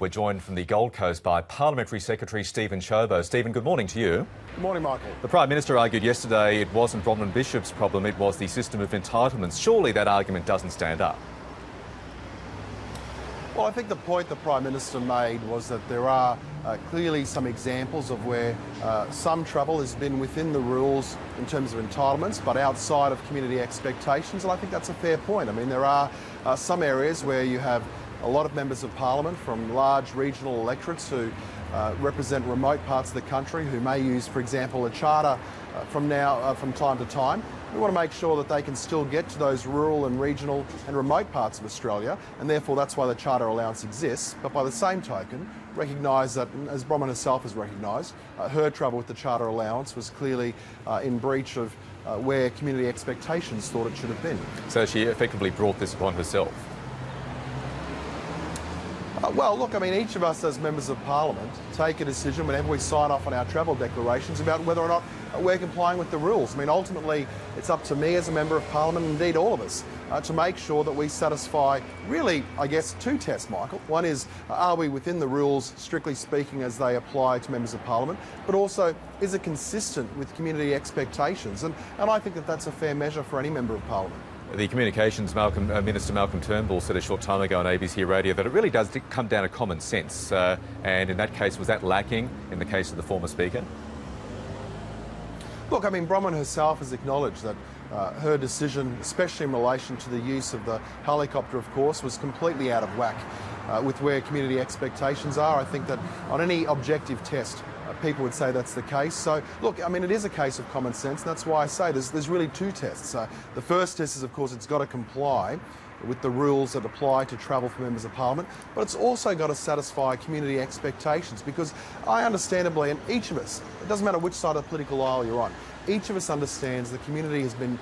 We're joined from the Gold Coast by Parliamentary Secretary Stephen Ciobo. Stephen, good morning to you. Good morning, Michael. The Prime Minister argued yesterday it wasn't Bronwyn Bishop's problem, it was the system of entitlements. Surely that argument doesn't stand up. Well, I think the point the Prime Minister made was that there are clearly some examples of where some travel has been within the rules in terms of entitlements, but outside of community expectations, and I think that's a fair point. I mean, there are some areas where you have a lot of members of Parliament from large regional electorates who represent remote parts of the country who may use, for example, a charter from time to time. We want to make sure that they can still get to those rural and regional and remote parts of Australia, and therefore that's why the charter allowance exists. But by the same token, recognise that, as Bronwyn herself has recognised, her travel with the charter allowance was clearly in breach of where community expectations thought it should have been. So she effectively brought this upon herself. Well, look, I mean, each of us as members of Parliament take a decision whenever we sign off on our travel declarations about whether or not we're complying with the rules. I mean, ultimately, it's up to me as a member of Parliament, and indeed all of us, to make sure that we satisfy really, I guess, two tests, Michael. One is, are we within the rules, strictly speaking, as they apply to members of Parliament? But also, is it consistent with community expectations? And I think that that's a fair measure for any member of Parliament. The Communications Minister Malcolm Turnbull said a short time ago on ABC Radio that it really does come down to common sense. And in that case, was that lacking in the case of the former Speaker? Look, I mean, Bronwyn herself has acknowledged that her decision, especially in relation to the use of the helicopter, of course, was completely out of whack with where community expectations are. I think that on any objective test, people would say that's the case. So, look, I mean, it is a case of common sense, and that's why I say there's really two tests. The first test is, of course, it's got to comply with the rules that apply to travel for members of Parliament, but it's also got to satisfy community expectations, because I understandably, and each of us, it doesn't matter which side of the political aisle you're on, each of us understands the community has been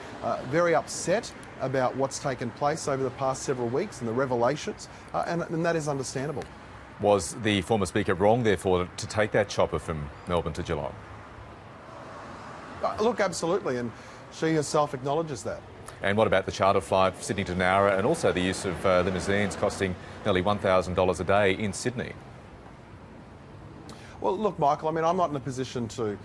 very upset about what's taken place over the past several weeks and the revelations, and that is understandable. Was the former Speaker wrong, therefore, to take that chopper from Melbourne to Geelong? Look, absolutely, and she herself acknowledges that. And what about the charter flight Sydney to Nowra, and also the use of limousines costing nearly $1,000 a day in Sydney? Well, look, Michael, I mean, I'm not in a position to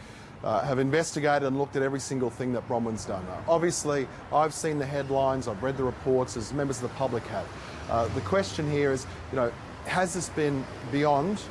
have investigated and looked at every single thing that Bronwyn's done. Obviously, I've seen the headlines, I've read the reports, as members of the public have. The question here is, you know, has this been beyond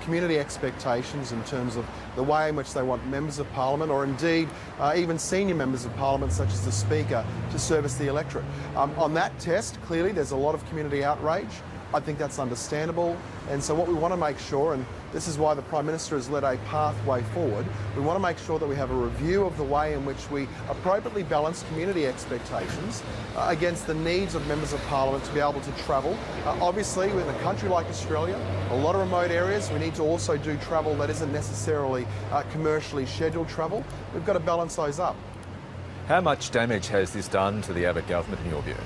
community expectations in terms of the way in which they want members of Parliament, or indeed even senior members of Parliament such as the Speaker, to service the electorate? On that test, clearly there's a lot of community outrage. I think that's understandable, and so what we want to make sure, and this is why the Prime Minister has led a pathway forward, we want to make sure that we have a review of the way in which we appropriately balance community expectations against the needs of members of Parliament to be able to travel. Obviously, in a country like Australia, a lot of remote areas, we need to also do travel that isn't necessarily commercially scheduled travel. We've got to balance those up. How much damage has this done to the Abbott government, in your view?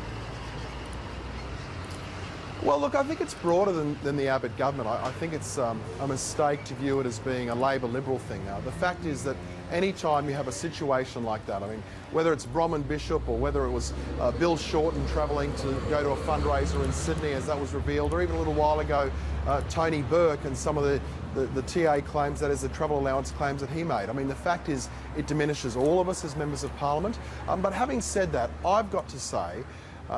Well, look, I think it's broader than the Abbott government. I think it's a mistake to view it as being a Labor-Liberal thing. The fact is that any time you have a situation like that, I mean, whether it's Bronwyn Bishop or whether it was Bill Shorten travelling to go to a fundraiser in Sydney, as that was revealed, or even a little while ago, Tony Burke and some of the TA claims, that is the travel allowance claims that he made. I mean, the fact is it diminishes all of us as members of Parliament. But having said that, I've got to say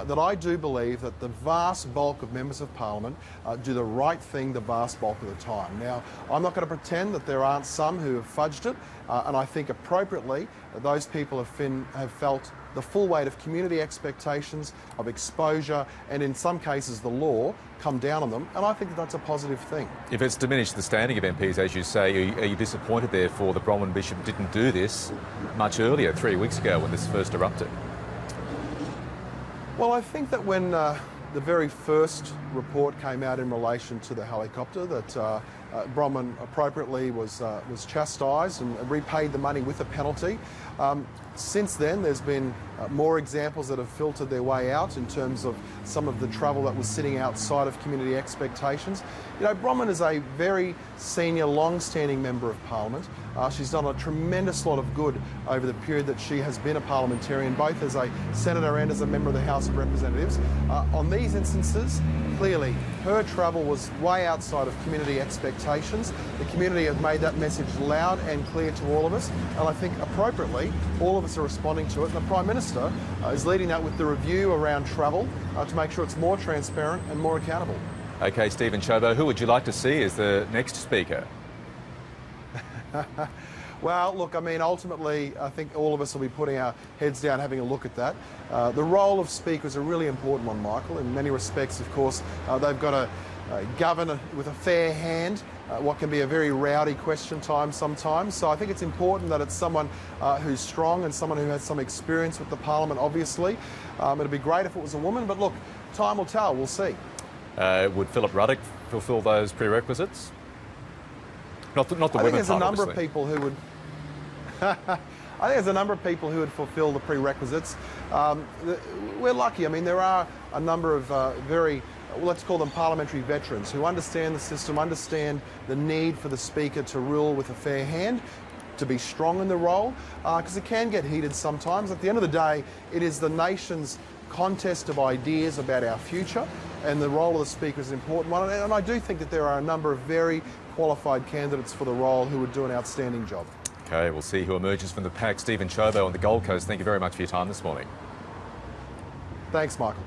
that I do believe that the vast bulk of members of Parliament do the right thing the vast bulk of the time. Now, I'm not going to pretend that there aren't some who have fudged it, and I think appropriately those people have felt the full weight of community expectations, of exposure, and in some cases the law come down on them, and I think that's a positive thing. If it's diminished the standing of MPs, as you say, are you disappointed therefore that Bronwyn Bishop didn't do this much earlier, 3 weeks ago, when this first erupted? Well, I think that when the very first report came out in relation to the helicopter, that Bronwyn appropriately was chastised and repaid the money with a penalty. Since then, there's been more examples that have filtered their way out in terms of some of the trouble that was sitting outside of community expectations. You know, Bronwyn is a very senior, long-standing Member of Parliament. She's done a tremendous lot of good over the period that she has been a parliamentarian, both as a senator and as a member of the House of Representatives. On these instances, clearly, her travel was way outside of community expectations. The community have made that message loud and clear to all of us, and I think appropriately, all of us are responding to it. And the Prime Minister is leading that with the review around travel to make sure it's more transparent and more accountable. OK, Stephen Ciobo, who would you like to see as the next Speaker? Well, look, I mean, ultimately, I think all of us will be putting our heads down, having a look at that. The role of Speaker is a really important one, Michael. In many respects, of course, they've got to govern with a fair hand what can be a very rowdy question time sometimes. So I think it's important that it's someone who's strong and someone who has some experience with the Parliament, obviously. It'd be great if it was a woman, but look, time will tell, we'll see. Would Philip Ruddock fulfil those prerequisites? Not the women part, I think there's a number obviously. of people who would... I think there's a number of people who would fulfil the prerequisites. We're lucky. I mean, there are a number of very, let's call them parliamentary veterans, who understand the system, understand the need for the Speaker to rule with a fair hand, to be strong in the role, because it can get heated sometimes. At the end of the day, it is the nation's contest of ideas about our future, and the role of the Speaker is an important one. And I do think that there are a number of very qualified candidates for the role who would do an outstanding job. OK, we'll see who emerges from the pack. Stephen Ciobo on the Gold Coast, thank you very much for your time this morning. Thanks, Michael.